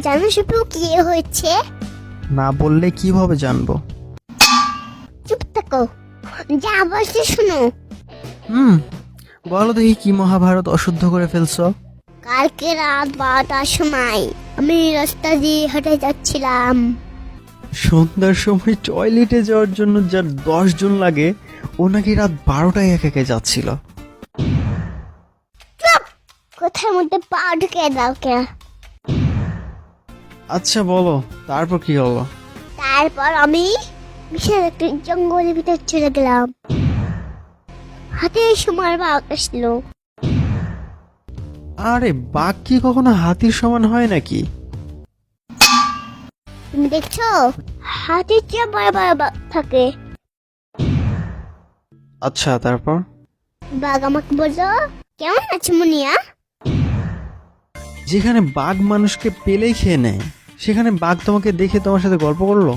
জানো শুধু কি হয়েছে? না বললে কিভাবে জানবো? চুপ থাকো, যা বলছি শুনো। হুম, বলো দেখি কি মহাভারত অশুদ্ধ করে ফেলছো? কালকে রাত 12টার সময় আমি রাস্তা দিয়ে হেঁটে যাচ্ছিলাম। সন্ধ্যার সময় টয়লেটে যাওয়ার জন্য যার 10 জন লাগে ও নাকি রাত 12টায় একা একা যাচ্ছিল। কোথার মধ্যে পা ঢুকে দাও কে? আচ্ছা বলো, তারপর কি হলো? তারপর আমি বিশাল একটা জঙ্গলের ভিতর চলে গেলাম। হাতে সময় বাঘ আসলো। আরে বাঘ কি কখনো হাতির সমান হয় নাকি? তুমি দেখছো হাতির চেয়ে বড় বড় বাঘ থাকে। আচ্ছা তারপর? বাঘ আমাকে বললো, কেমন আছো মুনিয়া? যেখানে বাঘ মানুষকে পেলেই খেয়ে নেয় সেখানে বাঘ তোমাকে দেখে তোমার সাথে গল্প করলো?